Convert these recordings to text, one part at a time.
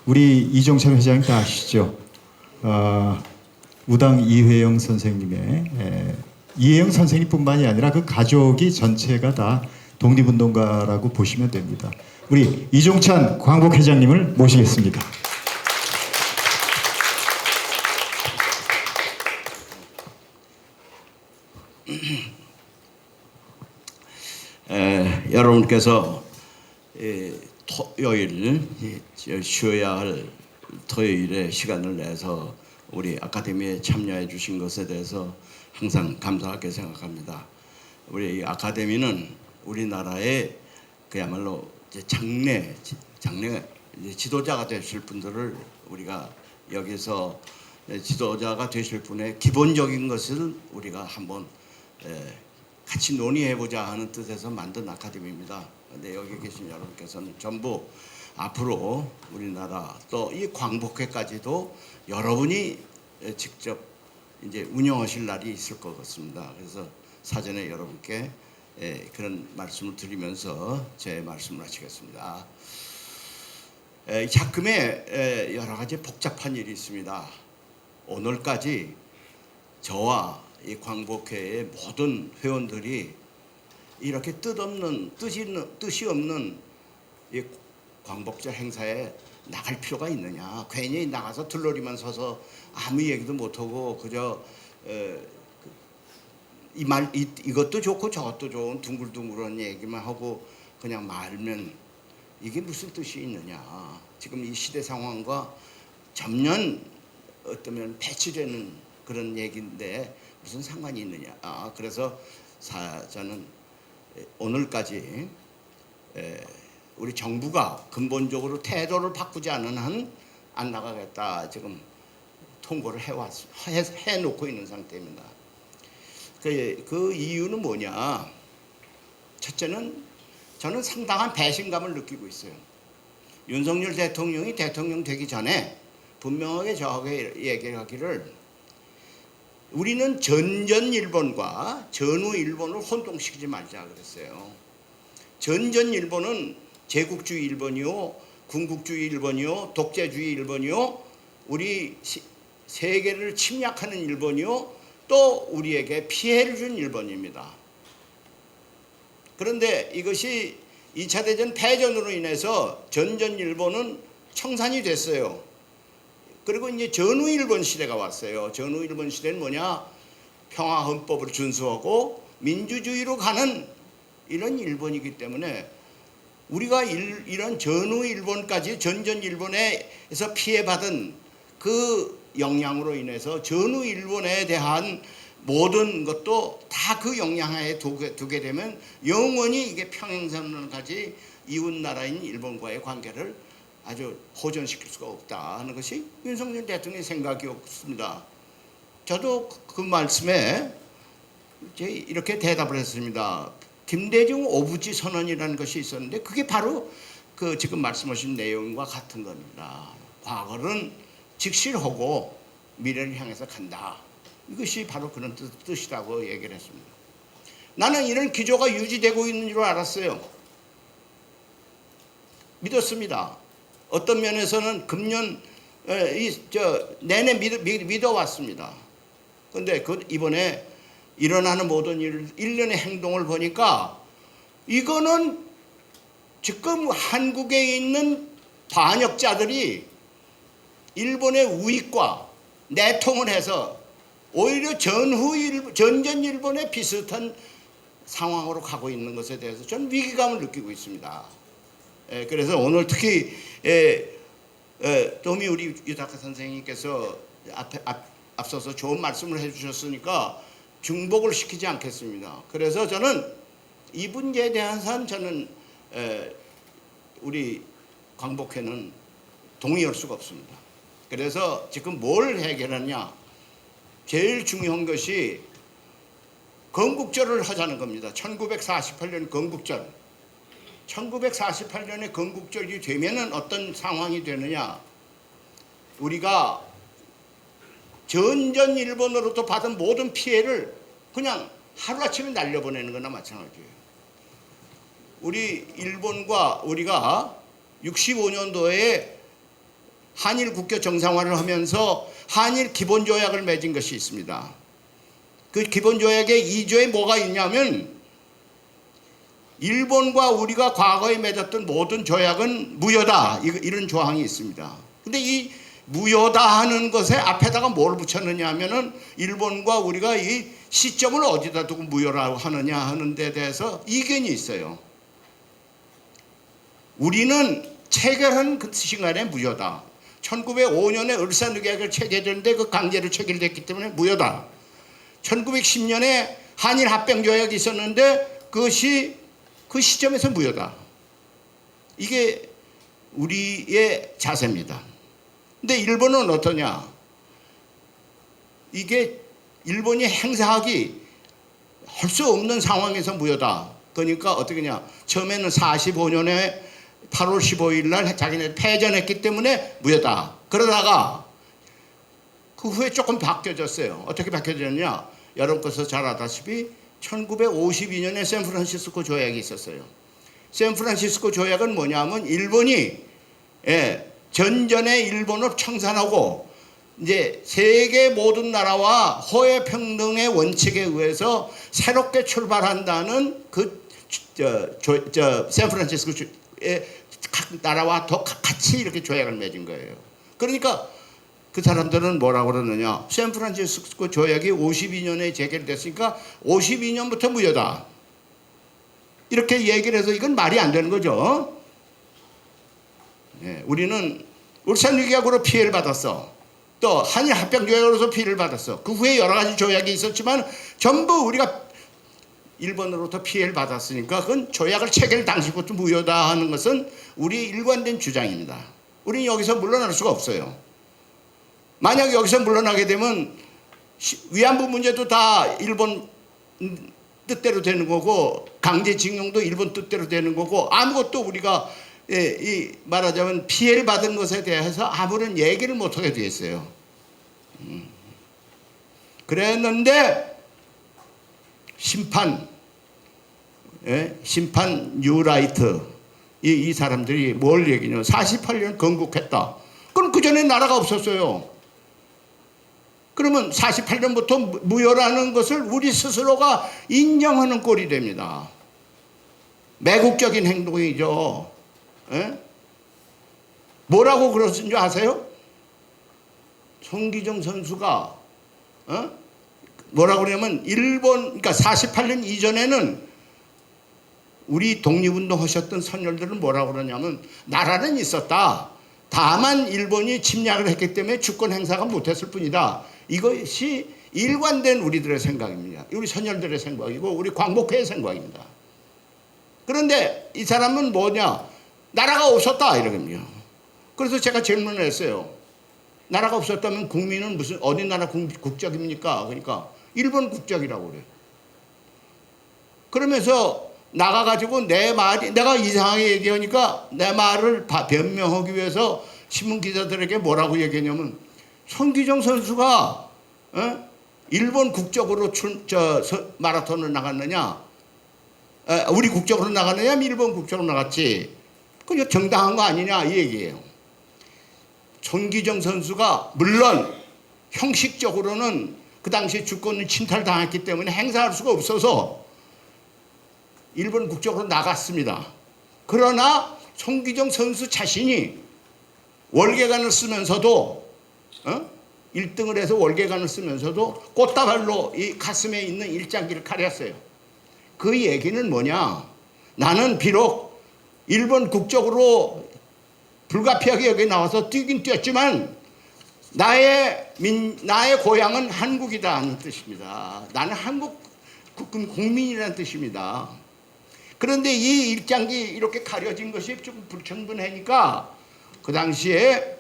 우리 이종찬 회장님 다 아시죠? 우당 이회영 선생님의 이회영 선생님뿐만이 아니라 그 가족이 전체가 다 독립운동가라고 보시면 됩니다. 우리 이종찬 광복 회장님을 모시겠습니다. 여러분께서 토요일 쉬어야 할 토요일에 시간을 내서 우리 아카데미에 참여해 주신 것에 대해서 항상 감사하게 생각합니다. 우리 아카데미는 우리나라의 그야말로 장래 지도자가 되실 분들을 우리가 여기서 지도자가 되실 분의 기본적인 것을 우리가 한번 같이 논의해보자 하는 뜻에서 만든 아카데미입니다. 근데 여기 계신 여러분께서는 전부 앞으로 우리나라 또 이 광복회까지도 여러분이 직접 이제 운영하실 날이 있을 것 같습니다. 그래서 사전에 여러분께 그런 말씀을 드리면서 제 말씀을 마치겠습니다. 작금에 여러 가지 복잡한 일이 있습니다. 오늘까지 저와 이 광복회의 모든 회원들이 이렇게 뜻이 없는 이 광복절 행사에 나갈 필요가 있느냐? 괜히 나가서 들러리만 서서 아무 얘기도 못하고 그저 이것도 좋고 저것도 좋은 둥글둥글한 얘기만 하고 그냥 말면 이게 무슨 뜻이 있느냐? 지금 이 시대 상황과 전면 어쩌면 배치되는 그런 얘기인데 무슨 상관이 있느냐? 그래서 저는 오늘까지 우리 정부가 근본적으로 태도를 바꾸지 않은 한 안 나가겠다 지금 통보를 해놓고 있는 상태입니다. 그 이유는 뭐냐? 첫째는 저는 상당한 배신감을 느끼고 있어요. 윤석열 대통령이 대통령 되기 전에 분명하게 저하게 얘기하기를 우리는 전전 일본과 전후 일본을 혼동시키지 말자 그랬어요. 전전 일본은 제국주의 일본이요, 군국주의 일본이요, 독재주의 일본이요, 우리 세계를 침략하는 일본이요, 또 우리에게 피해를 준 일본입니다. 그런데 이것이 2차 대전 패전으로 인해서 전전 일본은 청산이 됐어요. 그리고 이제 전후 일본 시대가 왔어요. 전후 일본 시대는 뭐냐? 평화 헌법을 준수하고 민주주의로 가는 이런 일본이기 때문에 우리가 이런 전후 일본까지 전전 일본에서 피해받은 그 영향으로 인해서 전후 일본에 대한 모든 것도 다 그 영향하에 두게 되면 영원히 이게 평행선까지 이웃 나라인 일본과의 관계를 아주 호전시킬 수가 없다 하는 것이 윤석열 대통령의 생각이었습니다. 저도 그 말씀에 이렇게 대답을 했습니다. 김대중 오부지 선언이라는 것이 있었는데 그게 바로 그 지금 말씀하신 내용과 같은 겁니다. 과거는 직실하고 미래를 향해서 간다. 이것이 바로 그런 뜻이라고 얘기를 했습니다. 나는 이런 기조가 유지되고 있는 줄 알았어요. 믿었습니다. 어떤 면에서는 금년 내내 믿어왔습니다. 그런데 이번에 일어나는 모든 일련의 행동을 보니까 이거는 지금 한국에 있는 반역자들이 일본의 우익과 내통을 해서 오히려 전전 일본의 비슷한 상황으로 가고 있는 것에 대해서 저는 위기감을 느끼고 있습니다. 그래서 오늘 특히 도미 우리 유다카 선생님께서 앞서서 좋은 말씀을 해주셨으니까 중복을 시키지 않겠습니다. 그래서 저는 이 문제에 대한 저는 우리 광복회는 동의할 수가 없습니다. 그래서 지금 뭘 해결하냐? 제일 중요한 것이 건국절을 하자는 겁니다. 1948년 건국절. 1948년에 건국절이 되면은 어떤 상황이 되느냐? 우리가 전전 일본으로부터 받은 모든 피해를 그냥 하루아침에 날려보내는 거나 마찬가지예요. 우리 일본과 우리가 65년도에 한일 국교 정상화를 하면서 한일 기본조약을 맺은 것이 있습니다. 그 기본조약의 2조에 뭐가 있냐면 일본과 우리가 과거에 맺었던 모든 조약은 무효다, 이런 조항이 있습니다. 근데 이 무효다 하는 것에 앞에다가 뭘 붙였느냐 하면은 일본과 우리가 이 시점을 어디다 두고 무효라고 하느냐 하는 데 대해서 이견이 있어요. 우리는 체결한 그 시간에 무효다. 1905년에 을사늑약을 체결했는데 그 강제로 체결됐기 때문에 무효다. 1910년에 한일 합병조약이 있었는데 그것이 그 시점에서 무효다. 이게 우리의 자세입니다. 근데 일본은 어떠냐? 이게 일본이 행사하기 할 수 없는 상황에서 무효다. 그러니까 어떻게냐? 처음에는 45년에 8월 15일 날 자기네 패전했기 때문에 무효다. 그러다가 그 후에 조금 바뀌어졌어요. 어떻게 바뀌어졌냐? 여러분께서 잘 아다시피 1952년에 샌프란시스코 조약이 있었어요. 샌프란시스코 조약은 뭐냐면 일본이 전전에 일본을 청산하고 이제 세계 모든 나라와 호혜 평등의 원칙에 의해서 새롭게 출발한다는 그 샌프란시스코의 각 나라와 더 같이 이렇게 조약을 맺은 거예요. 그러니까 그 사람들은 뭐라고 그러느냐? 샌프란시스코 조약이 52년에 재결됐으니까 52년부터 무효다. 이렇게 얘기를 해서 이건 말이 안 되는 거죠. 우리는 울산위기약으로 피해를 받았어. 또 한일 합병조약으로서 피해를 받았어. 그 후에 여러 가지 조약이 있었지만 전부 우리가 일본으로부터 피해를 받았으니까 그건 조약을 체결 당시부터 무효다 하는 것은 우리 일관된 주장입니다. 우리는 여기서 물러날 수가 없어요. 만약 여기서 물러나게 되면 위안부 문제도 다 일본 뜻대로 되는 거고 강제징용도 일본 뜻대로 되는 거고 아무것도 우리가 이 말하자면 피해를 받은 것에 대해서 아무런 얘기를 못하게 돼 있어요. 그랬는데 심판 뉴라이트 이 사람들이 뭘 얘기냐면 48년 건국했다. 그럼 그 전에 나라가 없었어요. 그러면 48년부터 무효라는 것을 우리 스스로가 인정하는 꼴이 됩니다. 매국적인 행동이죠. 뭐라고 그러신 줄 아세요? 송기정 선수가 뭐라고 그러냐면 그러니까 48년 이전에는 우리 독립운동 하셨던 선열들은 뭐라고 그러냐면 나라는 있었다. 다만 일본이 침략을 했기 때문에 주권 행사가 못했을 뿐이다. 이것이 일관된 우리들의 생각입니다. 우리 선열들의 생각이고 우리 광복회의 생각입니다. 그런데 이 사람은 뭐냐? 나라가 없었다 이러거든요. 그래서 제가 질문을 했어요. 나라가 없었다면 국민은 무슨 어디 나라 국적입니까? 그러니까 일본 국적이라고 그래요. 그러면서 나가가지고 내가 이상하게 얘기하니까 내 말을 변명하기 위해서 신문 기자들에게 뭐라고 얘기했냐면 손기정 선수가 일본 국적으로 마라톤을 나갔느냐? 우리 국적으로 나갔느냐? 일본 국적으로 나갔지. 그게 정당한 거 아니냐? 이 얘기예요. 손기정 선수가 물론 형식적으로는 그 당시에 주권을 침탈당했기 때문에 행사할 수가 없어서 일본 국적으로 나갔습니다. 그러나 손기정 선수 자신이 월계관을 쓰면서도 1등을 해서 월계관을 쓰면서도 꽃다발로 이 가슴에 있는 일장기를 가렸어요. 그 얘기는 뭐냐? 나는 비록 일본 국적으로 불가피하게 여기 나와서 뛰긴 뛰었지만 나의 고향은 한국이다 하는 뜻입니다. 나는 한국 국민이라는 뜻입니다. 그런데 이 일장기 이렇게 가려진 것이 좀 불충분하니까 그 당시에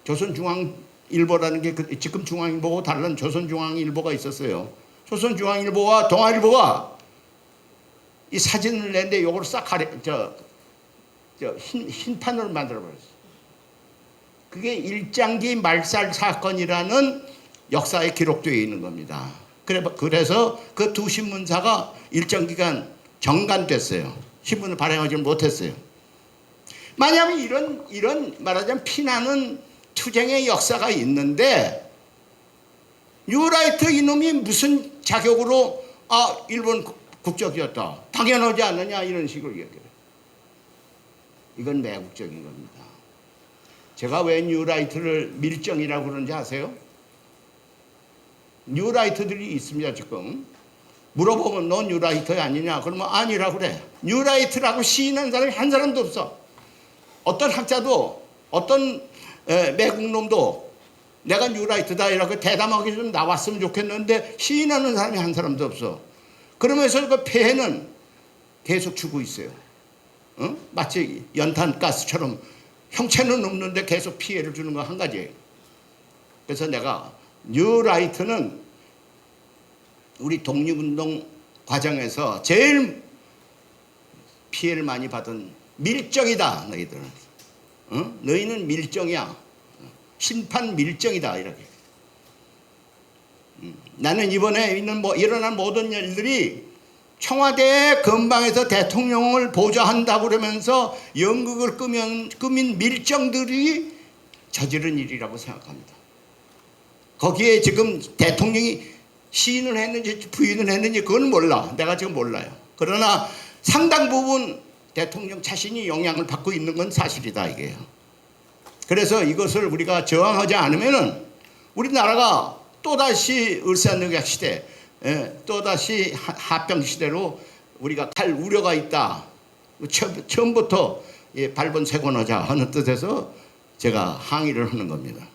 조선중앙일보라는 게 지금 중앙일보하고 다른 조선중앙일보가 있었어요. 조선중앙일보와 동아일보가 이 사진을 냈는데 이걸 싹 흰판으로 만들어버렸어요. 그게 일장기 말살 사건이라는 역사에 기록되어 있는 겁니다. 그래서 그 두 신문사가 일정 기간 정관됐어요. 신문을 발행하지 못했어요. 만약에 이런 말하자면 피나는 투쟁의 역사가 있는데 뉴라이트 이놈이 무슨 자격으로 일본 국적이었다 당연하지 않느냐 이런 식으로 얘기해요. 이건 매국적인 겁니다. 제가 왜 뉴라이트를 밀정이라고 그러는지 아세요? 뉴라이트들이 있습니다. 지금 물어보면 너 뉴라이트 아니냐 그러면 아니라고 그래. 뉴라이트라고 시인한 사람이 한 사람도 없어. 어떤 학자도 어떤 매국놈도 내가 뉴라이트다 이렇게 대담하게 좀 나왔으면 좋겠는데 시인하는 사람이 한 사람도 없어. 그러면서 그 폐해는 계속 주고 있어요. 마치 연탄가스처럼 형체는 없는데 계속 피해를 주는 거 한 가지예요. 그래서 내가 뉴라이트는 우리 독립운동 과정에서 제일 피해를 많이 받은 밀정이다. 너희들은 너희는 밀정이야. 심판 밀정이다. 이렇게 나는 이번에 있는 일어난 모든 일들이 청와대 근방에서 대통령을 보좌한다고 그러면서 연극을 꾸민 밀정들이 저지른 일이라고 생각합니다. 거기에 지금 대통령이 시인을 했는지 부인을 했는지 그건 몰라. 내가 지금 몰라요. 그러나 상당 부분 대통령 자신이 영향을 받고 있는 건 사실이다 이게요. 그래서 이것을 우리가 저항하지 않으면은 우리나라가 또다시 을사늑약 시대, 또다시 합병 시대로 우리가 갈 우려가 있다. 처음부터 발본색원하자 하는 뜻에서 제가 항의를 하는 겁니다.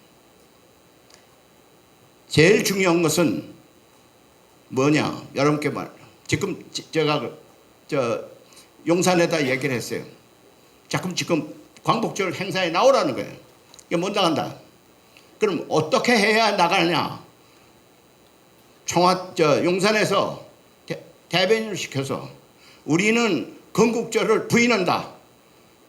제일 중요한 것은 뭐냐? 여러분께 지금 제가 용산에다 얘기를 했어요. 지금 광복절 행사에 나오라는 거예요. 이게 못 나간다. 그럼 어떻게 해야 나가느냐? 용산에서 대변인을 시켜서 우리는 건국절을 부인한다.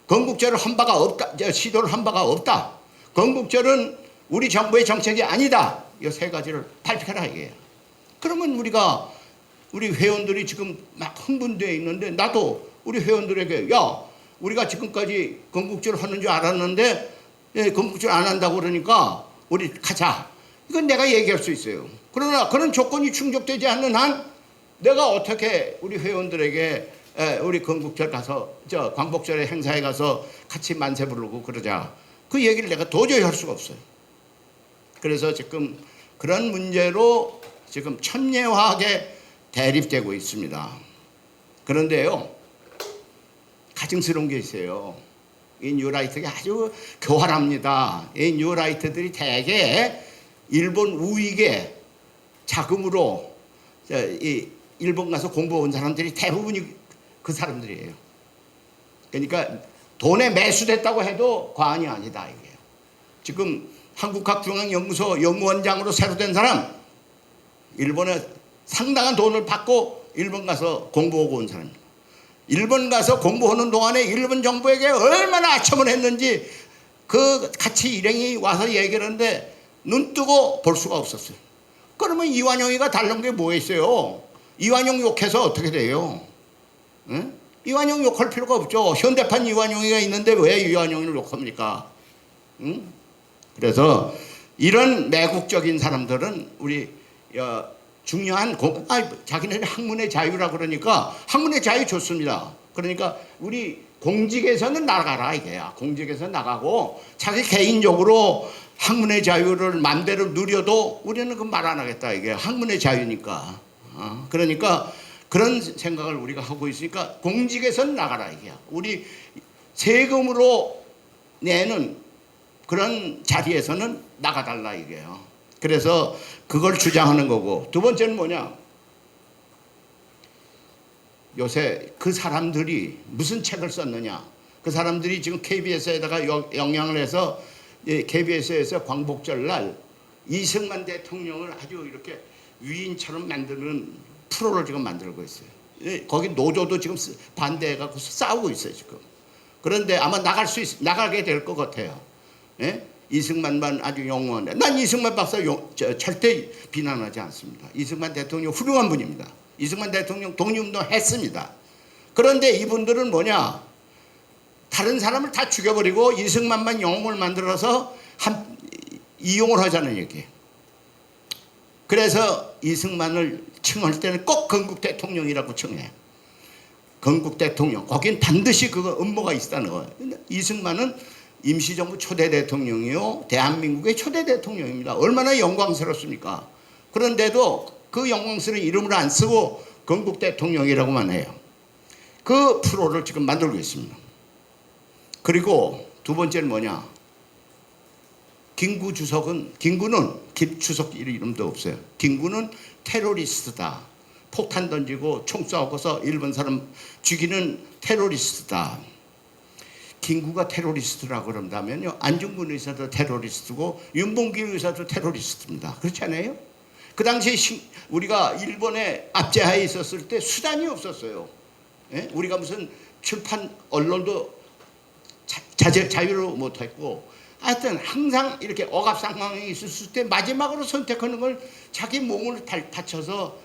건국절을 한 바가 없다. 시도를 한 바가 없다. 건국절은 우리 정부의 정책이 아니다. 이 세 가지를 발표하라 이게요. 그러면 우리 회원들이 지금 막 흥분되어 있는데 나도 우리 회원들에게 우리가 지금까지 건국절 하는 줄 알았는데 건국절 안 한다고 그러니까 우리 가자. 이건 내가 얘기할 수 있어요. 그러나 그런 조건이 충족되지 않는 한 내가 어떻게 우리 회원들에게 우리 건국절 가서 광복절의 행사에 가서 같이 만세 부르고 그러자. 그 얘기를 내가 도저히 할 수가 없어요. 그래서 지금 그런 문제로 지금 첨예하게 대립되고 있습니다. 그런데요, 가증스러운 게 있어요. 이 뉴라이트가 아주 교활합니다. 이 뉴라이트들이 대개 일본 우익의 자금으로 일본 가서 공부한 사람들이 대부분이 그 사람들이에요. 그러니까 돈에 매수됐다고 해도 과언이 아니다 이게요. 지금 한국학중앙연구소 연구원장으로 새로 된 사람, 일본에 상당한 돈을 받고 일본 가서 공부하고 온 사람입니다. 일본 가서 공부하는 동안에 일본 정부에게 얼마나 아첨을 했는지 그 같이 일행이 와서 얘기를 하는데 눈 뜨고 볼 수가 없었어요. 그러면 이완용이가 다른 게 뭐 있어요? 이완용 욕해서 어떻게 돼요? 응? 이완용 욕할 필요가 없죠. 현대판 이완용이가 있는데 왜 이완용을 욕합니까? 응? 그래서 이런 매국적인 사람들은 우리 중요한 자기네는 학문의 자유라 그러니까 학문의 자유 좋습니다. 그러니까 우리 공직에서는 나가라 이게야. 공직에서 나가고 자기 개인적으로 학문의 자유를 마음대로 누려도 우리는 그 말 안 하겠다 이게 학문의 자유니까. 그러니까 그런 생각을 우리가 하고 있으니까 공직에서는 나가라 이게야. 우리 세금으로 내는 그런 자리에서는 나가달라 이게요. 그래서 그걸 주장하는 거고, 두 번째는 뭐냐? 요새 그 사람들이 무슨 책을 썼느냐? 그 사람들이 지금 KBS에다가 영향을 해서 KBS에서 광복절 날 이승만 대통령을 아주 이렇게 위인처럼 만드는 프로를 지금 만들고 있어요. 거기 노조도 지금 반대해갖고 싸우고 있어요 지금. 그런데 아마 나가게 될 것 같아요. 예? 이승만만 아주 영원해. 난 이승만 박사 절대 비난하지 않습니다. 이승만 대통령 훌륭한 분입니다. 이승만 대통령 독립운동 했습니다. 그런데 이분들은 뭐냐? 다른 사람을 다 죽여버리고 이승만만 영웅을 만들어서 이용을 하자는 얘기예요. 그래서 이승만을 칭할 때는 꼭 건국 대통령이라고 칭해요. 건국 대통령. 거긴 반드시 그거 음모가 있다는 거예요. 이승만은 임시정부 초대 대통령이요, 대한민국의 초대 대통령입니다. 얼마나 영광스럽습니까? 그런데도 그 영광스러운 이름을 안 쓰고 건국 대통령이라고만 해요. 그 프로를 지금 만들고 있습니다. 그리고 두 번째는 뭐냐? 김구는 김주석 이름도 없어요. 김구는 테러리스트다. 폭탄 던지고 총 쏘고서 일본 사람 죽이는 테러리스트다. 김구가 테러리스트라고 그런다면요, 안중근 의사도 테러리스트고 윤봉길 의사도 테러리스트입니다. 그렇지 않아요? 그 당시에 우리가 일본에 압제하에 있었을 때 수단이 없었어요. 예? 우리가 무슨 출판 언론도 자유로 못했고, 하여튼 항상 이렇게 억압 상황이 있었을 때 마지막으로 선택하는 걸 자기 몸을 바쳐서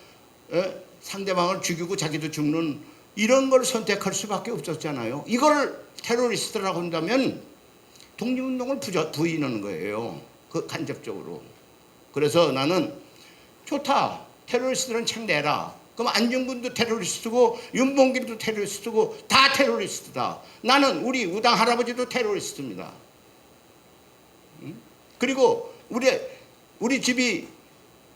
상대방을 죽이고 자기도 죽는 이런 걸 선택할 수밖에 없었잖아요. 이걸 테러리스트라고 한다면 독립운동을 부인하는 거예요. 그 간접적으로. 그래서 나는 좋다. 테러리스트는 책 내라. 그럼 안중근도 테러리스트고 윤봉길도 테러리스트고 다 테러리스트다. 나는 우리 우당 할아버지도 테러리스트입니다. 그리고 우리 집이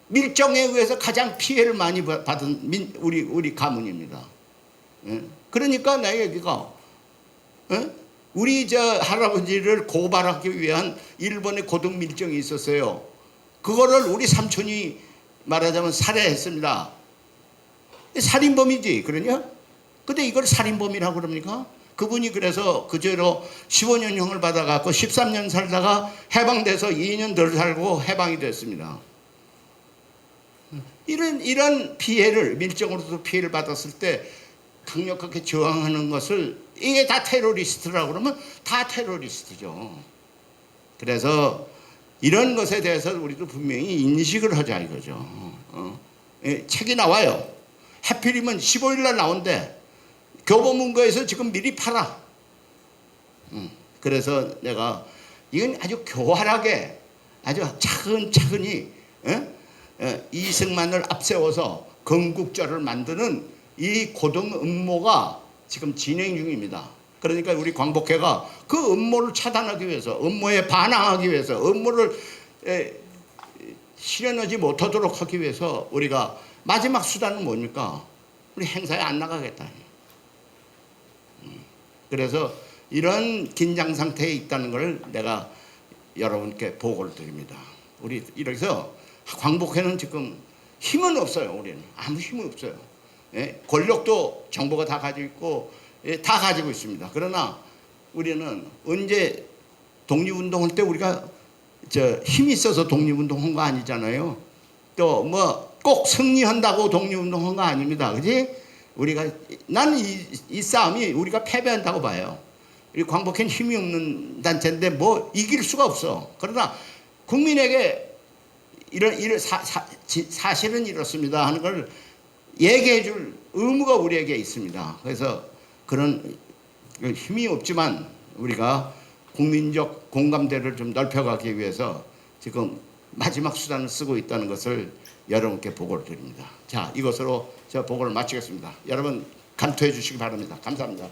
밀정에 의해서 가장 피해를 많이 받은 우리 가문입니다. 그러니까 내 얘기가 우리 할아버지를 고발하기 위한 일본의 고등 밀정이 있었어요. 그거를 우리 삼촌이 말하자면 살해했습니다. 살인범이지, 그러냐? 근데 이걸 살인범이라고 그럽니까? 그분이 그래서 그제로 15년형을 받아갖고 13년 살다가 해방돼서 2년 덜 살고 해방이 됐습니다. 이런 피해를, 밀정으로도 피해를 받았을 때 강력하게 저항하는 것을, 이게 다 테러리스트라고 그러면 다 테러리스트죠. 그래서 이런 것에 대해서 우리도 분명히 인식을 하자 이거죠. 책이 나와요. 하필이면 15일 날 나온대. 교보문고에서 지금 미리 팔아. 그래서 내가 이건 아주 교활하게, 아주 차근차근히 이승만을 앞세워서 건국절을 만드는 이 고등 음모가 지금 진행 중입니다. 그러니까 우리 광복회가 그 음모를 차단하기 위해서, 음모에 반항하기 위해서, 음모를 실현하지 못하도록 하기 위해서 우리가 마지막 수단은 뭡니까? 우리 행사에 안 나가겠다. 그래서 이런 긴장 상태에 있다는 걸 내가 여러분께 보고를 드립니다. 우리 이래서 광복회는 지금 힘은 없어요. 우리는 아무 힘이 없어요. 권력도 정부가 다 가지고 있고 다 가지고 있습니다. 그러나 우리는 언제 독립운동할 때 우리가 힘이 있어서 독립운동한 거 아니잖아요. 또 뭐 꼭 승리한다고 독립운동한 거 아닙니다. 그지? 나는 이 싸움이 우리가 패배한다고 봐요. 이 광복회는 힘이 없는 단체인데 뭐 이길 수가 없어. 그러나 국민에게 사실은 이렇습니다 하는 걸 얘기해 줄 의무가 우리에게 있습니다. 그래서 그런 힘이 없지만 우리가 국민적 공감대를 좀 넓혀가기 위해서 지금 마지막 수단을 쓰고 있다는 것을 여러분께 보고를 드립니다. 자, 이것으로 제가 보고를 마치겠습니다. 여러분 감투해 주시기 바랍니다. 감사합니다.